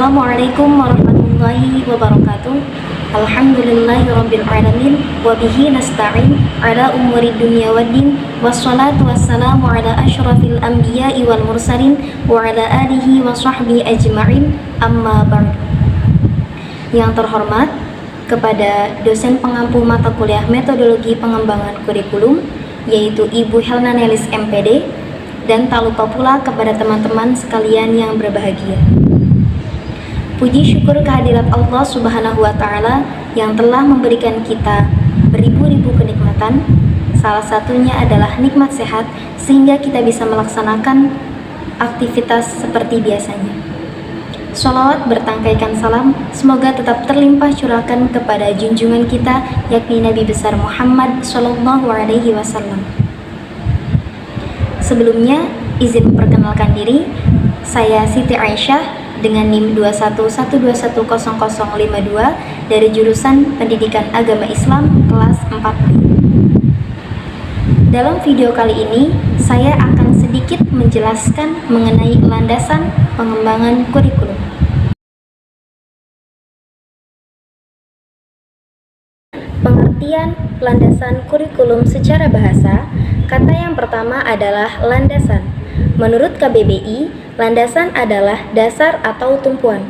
Assalamualaikum warahmatullahi wabarakatuh. Alhamdulillahirrabbilalamin. Wabihi nasta'in ala umuri dunya waddin. Wassalatu wassalamu ala ashrafil anbiya'i wal mursalin wa ala alihi wa sahbihi ajma'in. Amma ba'du. Yang terhormat kepada dosen pengampu mata kuliah metodologi pengembangan kurikulum, yaitu Ibu Helna Nelis MPD, dan tak lupa pula kepada teman-teman sekalian yang berbahagia. Puji syukur kehadirat Allah Subhanahu wa Ta'ala yang telah memberikan kita beribu-ribu kenikmatan. Salah satunya adalah nikmat sehat, sehingga kita bisa melaksanakan aktivitas seperti biasanya. Sholawat bertangkaikan salam semoga tetap terlimpah curahkan kepada junjungan kita, yakni Nabi besar Muhammad Shallallahu Alaihi Wasallam. Sebelumnya, izin memperkenalkan diri. Saya Siti Aisyah dengan NIM 211210052 dari jurusan Pendidikan Agama Islam kelas 4B. Dalam video kali ini, saya akan sedikit menjelaskan mengenai landasan pengembangan kurikulum. Pengertian landasan kurikulum secara bahasa, kata yang pertama adalah landasan. Menurut KBBI, landasan adalah dasar atau tumpuan.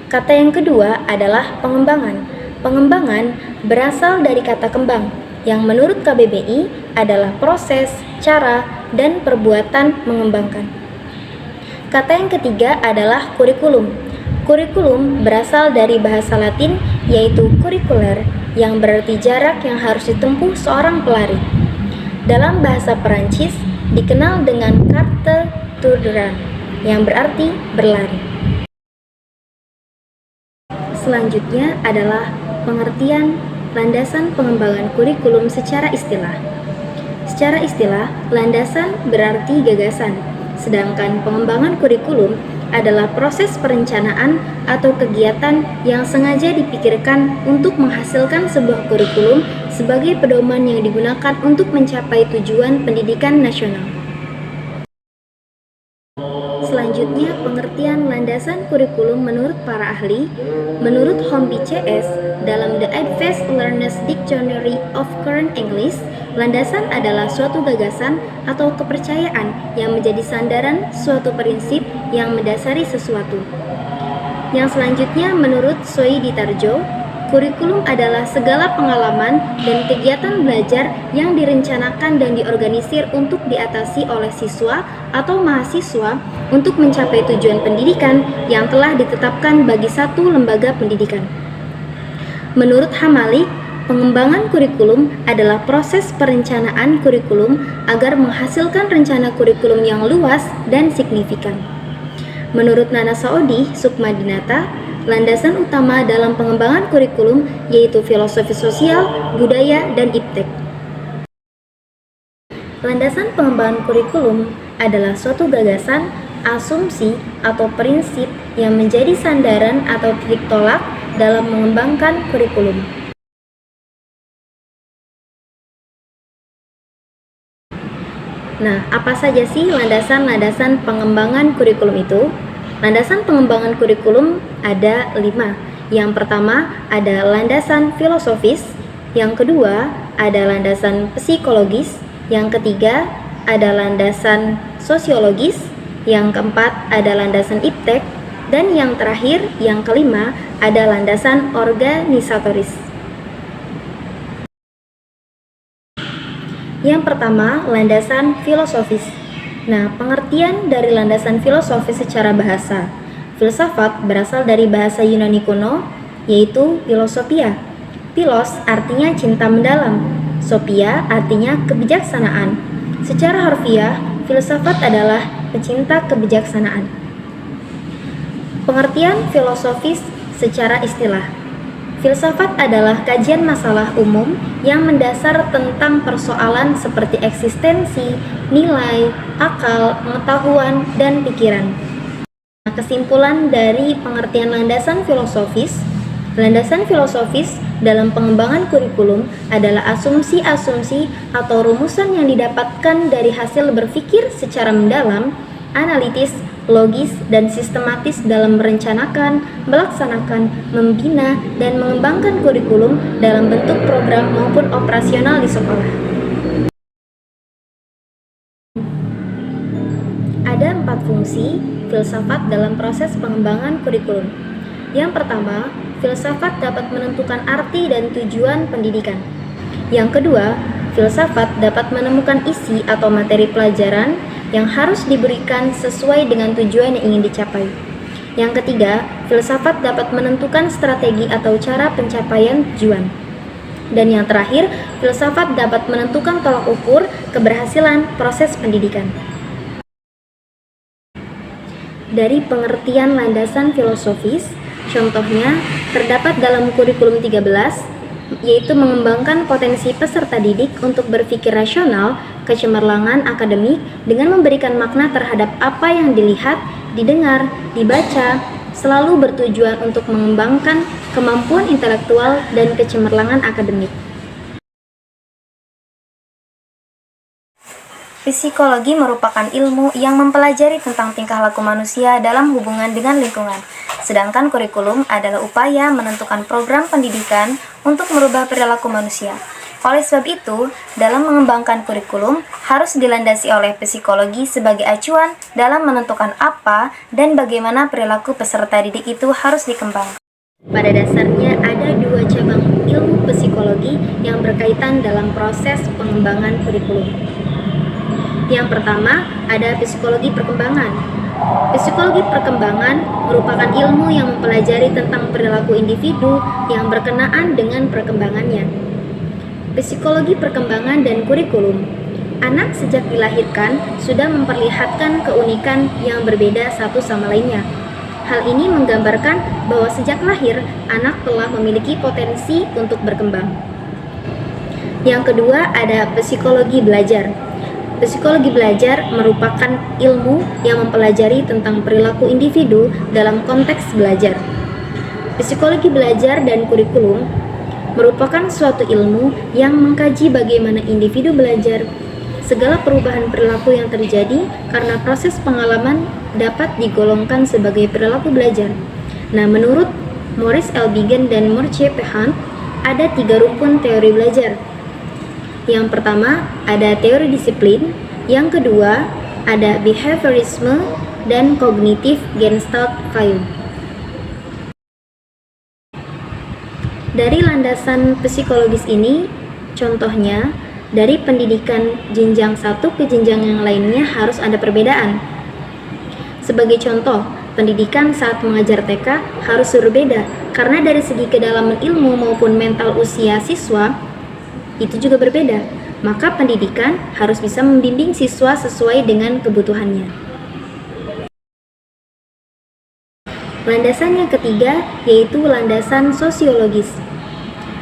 Kata yang kedua adalah pengembangan. Pengembangan berasal dari kata kembang, yang menurut KBBI adalah proses, cara, dan perbuatan mengembangkan. Kata yang ketiga adalah kurikulum. Kurikulum berasal dari bahasa Latin, yaitu curricular, yang berarti jarak yang harus ditempuh seorang pelari. Dalam bahasa Perancis, dikenal dengan carte du run, yang berarti berlari. Selanjutnya adalah pengertian landasan pengembangan kurikulum secara istilah. Secara istilah, landasan berarti gagasan, sedangkan pengembangan kurikulum adalah proses perencanaan atau kegiatan yang sengaja dipikirkan untuk menghasilkan sebuah kurikulum sebagai pedoman yang digunakan untuk mencapai tujuan pendidikan nasional. Selanjutnya, pengertian landasan kurikulum menurut para ahli. Menurut Hombi CS, dalam The Advanced Learners Dictionary of Current English, landasan adalah suatu gagasan atau kepercayaan yang menjadi sandaran suatu prinsip yang mendasari sesuatu. Yang selanjutnya, menurut Soe Ditarjo, kurikulum adalah segala pengalaman dan kegiatan belajar yang direncanakan dan diorganisir untuk diatasi oleh siswa atau mahasiswa untuk mencapai tujuan pendidikan yang telah ditetapkan bagi satu lembaga pendidikan. Menurut Hamalik, pengembangan kurikulum adalah proses perencanaan kurikulum agar menghasilkan rencana kurikulum yang luas dan signifikan. Menurut Nana Saodi Sukmadinata, landasan utama dalam pengembangan kurikulum yaitu filosofi sosial, budaya, dan iptek. Landasan pengembangan kurikulum adalah suatu gagasan, asumsi, atau prinsip yang menjadi sandaran atau titik tolak dalam mengembangkan kurikulum. Nah, apa saja sih landasan-landasan pengembangan kurikulum itu? Landasan pengembangan kurikulum ada 5. Yang pertama ada landasan filosofis, yang kedua ada landasan psikologis, yang ketiga ada landasan sosiologis, yang keempat ada landasan iptek, dan yang terakhir, yang kelima, ada landasan organisatoris. Yang pertama, landasan filosofis. Nah, pengertian dari landasan filosofis secara bahasa. Filsafat berasal dari bahasa Yunani kuno, yaitu philosophia. Philos artinya cinta mendalam, sophia artinya kebijaksanaan. Secara harfiah, filsafat adalah pecinta kebijaksanaan. Pengertian filosofis secara istilah. Filsafat adalah kajian masalah umum yang mendasar tentang persoalan seperti eksistensi, nilai, akal, pengetahuan, dan pikiran. Kesimpulan dari pengertian landasan filosofis dalam pengembangan kurikulum adalah asumsi-asumsi atau rumusan yang didapatkan dari hasil berpikir secara mendalam, analitis, logis, dan sistematis dalam merencanakan, melaksanakan, membina, dan mengembangkan kurikulum dalam bentuk program maupun operasional di sekolah. Ada 4 fungsi filsafat dalam proses pengembangan kurikulum. Yang pertama, filsafat dapat menentukan arti dan tujuan pendidikan. Yang kedua, filsafat dapat menemukan isi atau materi pelajaran yang harus diberikan sesuai dengan tujuan yang ingin dicapai. Yang ketiga, filsafat dapat menentukan strategi atau cara pencapaian tujuan. Dan yang terakhir, filsafat dapat menentukan tolak ukur keberhasilan proses pendidikan. Dari pengertian landasan filosofis, contohnya terdapat dalam kurikulum 13, yaitu mengembangkan potensi peserta didik untuk berpikir rasional, kecemerlangan akademik dengan memberikan makna terhadap apa yang dilihat, didengar, dibaca, selalu bertujuan untuk mengembangkan kemampuan intelektual dan kecemerlangan akademik. Psikologi merupakan ilmu yang mempelajari tentang tingkah laku manusia dalam hubungan dengan lingkungan. Sedangkan kurikulum adalah upaya menentukan program pendidikan untuk merubah perilaku manusia. Oleh sebab itu, dalam mengembangkan kurikulum harus dilandasi oleh psikologi sebagai acuan dalam menentukan apa dan bagaimana perilaku peserta didik itu harus dikembangkan. Pada dasarnya ada 2 cabang ilmu psikologi yang berkaitan dalam proses pengembangan kurikulum. Yang pertama, ada psikologi perkembangan. Psikologi perkembangan merupakan ilmu yang mempelajari tentang perilaku individu yang berkenaan dengan perkembangannya. Psikologi perkembangan dan kurikulum. Anak sejak dilahirkan sudah memperlihatkan keunikan yang berbeda satu sama lainnya. Hal ini menggambarkan bahwa sejak lahir, anak telah memiliki potensi untuk berkembang. Yang kedua, ada psikologi belajar. Psikologi belajar merupakan ilmu yang mempelajari tentang perilaku individu dalam konteks belajar. Psikologi belajar dan kurikulum merupakan suatu ilmu yang mengkaji bagaimana individu belajar. Segala perubahan perilaku yang terjadi karena proses pengalaman dapat digolongkan sebagai perilaku belajar. Nah, menurut Maurice L. Bigen dan Murche P. Hunt, ada 3 rukun teori belajar. Yang pertama, ada teori disiplin. Yang kedua, ada behaviorisme dan kognitif Gestalt view. Dari landasan psikologis ini, contohnya, dari pendidikan jenjang satu ke jenjang yang lainnya harus ada perbedaan. Sebagai contoh, pendidikan saat mengajar TK harus berbeda, karena dari segi kedalaman ilmu maupun mental usia siswa, itu juga berbeda, maka pendidikan harus bisa membimbing siswa sesuai dengan kebutuhannya. Landasan yang ketiga yaitu landasan sosiologis.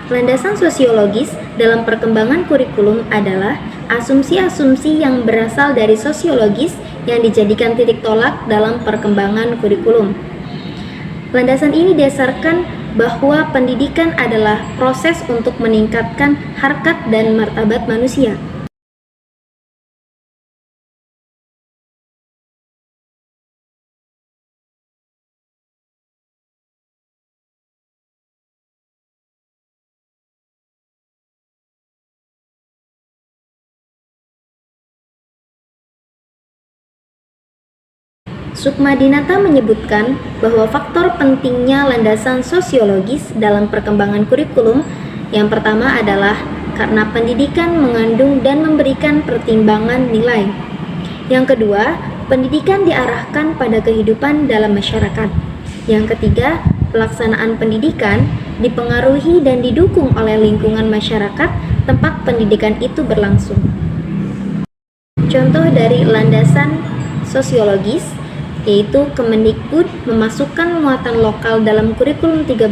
Landasan sosiologis dalam perkembangan kurikulum adalah asumsi-asumsi yang berasal dari sosiologis yang dijadikan titik tolak dalam perkembangan kurikulum. Landasan ini didasarkan bahwa pendidikan adalah proses untuk meningkatkan harkat dan martabat manusia. Sukmadinata menyebutkan bahwa faktor pentingnya landasan sosiologis dalam perkembangan kurikulum yang pertama adalah karena pendidikan mengandung dan memberikan pertimbangan nilai. Yang kedua, pendidikan diarahkan pada kehidupan dalam masyarakat. Yang ketiga, pelaksanaan pendidikan dipengaruhi dan didukung oleh lingkungan masyarakat tempat pendidikan itu berlangsung. Contoh dari landasan sosiologis yaitu Kemendikbud memasukkan muatan lokal dalam kurikulum 13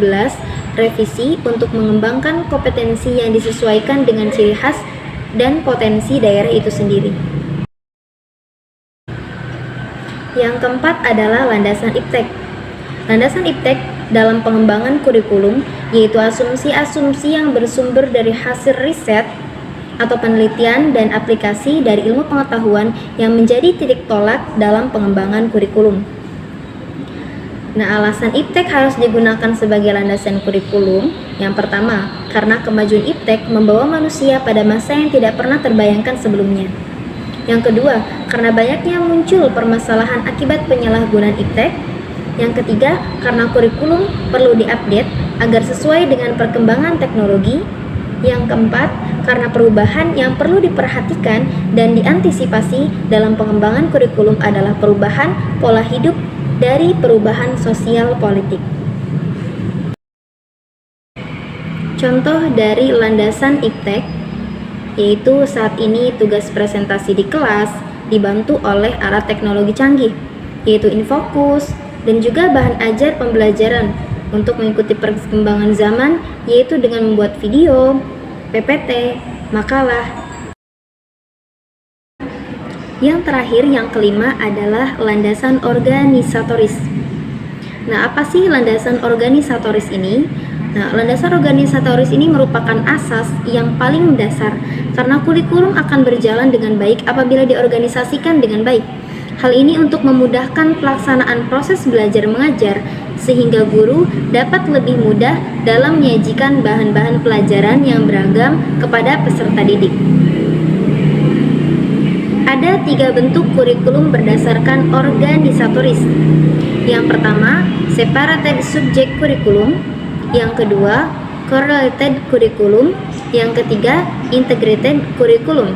revisi untuk mengembangkan kompetensi yang disesuaikan dengan ciri khas dan potensi daerah itu sendiri. Yang keempat adalah landasan IPTEK. Landasan IPTEK dalam pengembangan kurikulum yaitu asumsi-asumsi yang bersumber dari hasil riset atau penelitian dan aplikasi dari ilmu pengetahuan yang menjadi titik tolak dalam pengembangan kurikulum. Nah, alasan IPTEK harus digunakan sebagai landasan kurikulum. Yang pertama, karena kemajuan IPTEK membawa manusia pada masa yang tidak pernah terbayangkan sebelumnya. Yang kedua, karena banyaknya muncul permasalahan akibat penyalahgunaan IPTEK. Yang ketiga, karena kurikulum perlu diupdate agar sesuai dengan perkembangan teknologi. Yang keempat, karena perubahan yang perlu diperhatikan dan diantisipasi dalam pengembangan kurikulum adalah perubahan pola hidup dari perubahan sosial politik. Contoh dari landasan IPTEK yaitu saat ini tugas presentasi di kelas dibantu oleh alat teknologi canggih, yaitu Infocus, dan juga bahan ajar pembelajaran untuk mengikuti perkembangan zaman, yaitu dengan membuat video, PPT, makalah. Yang terakhir, yang kelima adalah landasan organisatoris. Nah, apa sih landasan organisatoris ini? Nah, landasan organisatoris ini merupakan asas yang paling mendasar karena kurikulum akan berjalan dengan baik apabila diorganisasikan dengan baik. Hal ini untuk memudahkan pelaksanaan proses belajar mengajar sehingga guru dapat lebih mudah dalam menyajikan bahan-bahan pelajaran yang beragam kepada peserta didik. Ada 3 bentuk kurikulum berdasarkan organisatoris. Yang pertama, separated subject curriculum. Yang kedua, correlated curriculum. Yang ketiga, integrated curriculum.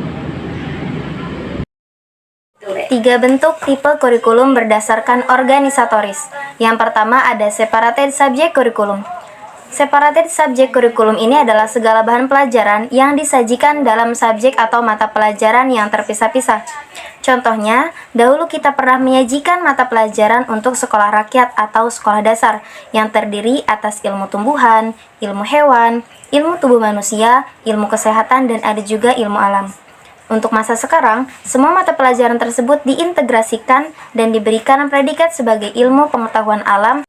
3 bentuk tipe kurikulum berdasarkan organisatoris. Yang pertama ada separated subject curriculum. Separated subject curriculum ini adalah segala bahan pelajaran yang disajikan dalam subjek atau mata pelajaran yang terpisah-pisah. Contohnya, dahulu kita pernah menyajikan mata pelajaran untuk sekolah rakyat atau sekolah dasar yang terdiri atas ilmu tumbuhan, ilmu hewan, ilmu tubuh manusia, ilmu kesehatan, dan ada juga ilmu alam. Untuk masa sekarang, semua mata pelajaran tersebut diintegrasikan dan diberikan predikat sebagai ilmu pengetahuan alam.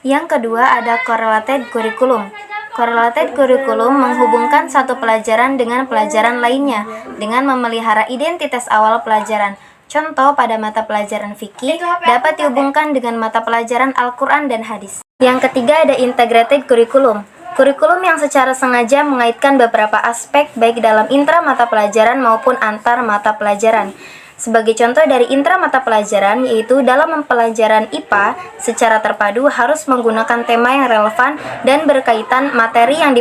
Yang kedua ada correlated curriculum. Correlated curriculum menghubungkan satu pelajaran dengan pelajaran lainnya dengan memelihara identitas awal pelajaran. Contoh pada mata pelajaran fikih dapat dihubungkan dengan mata pelajaran Al-Quran dan hadis. Yang ketiga ada integrated curriculum. Kurikulum yang secara sengaja mengaitkan beberapa aspek baik dalam intra mata pelajaran maupun antar mata pelajaran. Sebagai contoh dari intra mata pelajaran yaitu dalam pelajaran IPA secara terpadu harus menggunakan tema yang relevan dan berkaitan materi yang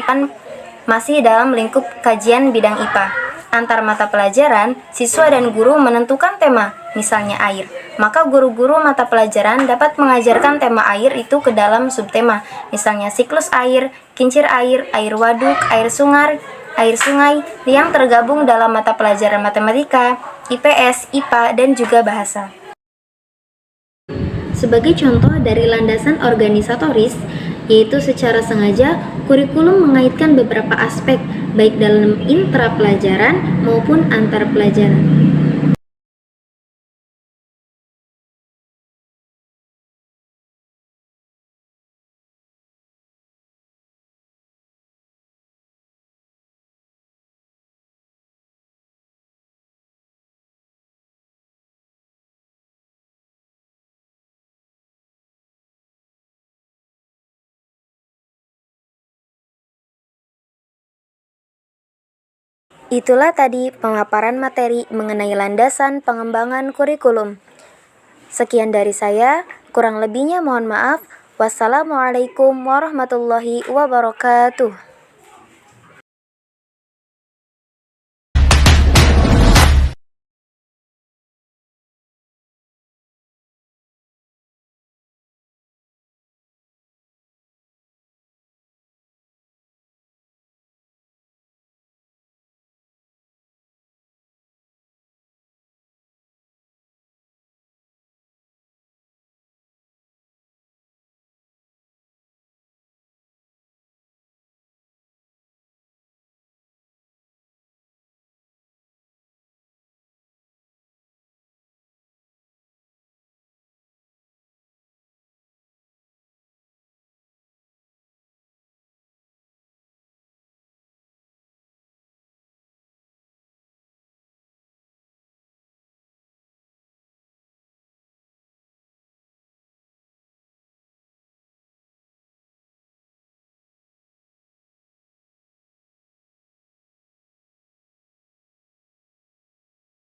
masih dalam lingkup kajian bidang IPA. Antar mata pelajaran, siswa dan guru menentukan tema, misalnya air. Maka guru-guru mata pelajaran dapat mengajarkan tema air itu ke dalam subtema, misalnya siklus air, kincir air, air waduk, air sungai yang tergabung dalam mata pelajaran matematika, IPS, IPA, dan juga bahasa. Sebagai contoh dari landasan organisatoris, yaitu secara sengaja kurikulum mengaitkan beberapa aspek baik dalam intra pelajaran maupun antar pelajaran. Itulah tadi pemaparan materi mengenai landasan pengembangan kurikulum. Sekian dari saya, kurang lebihnya mohon maaf. Wassalamualaikum warahmatullahi wabarakatuh.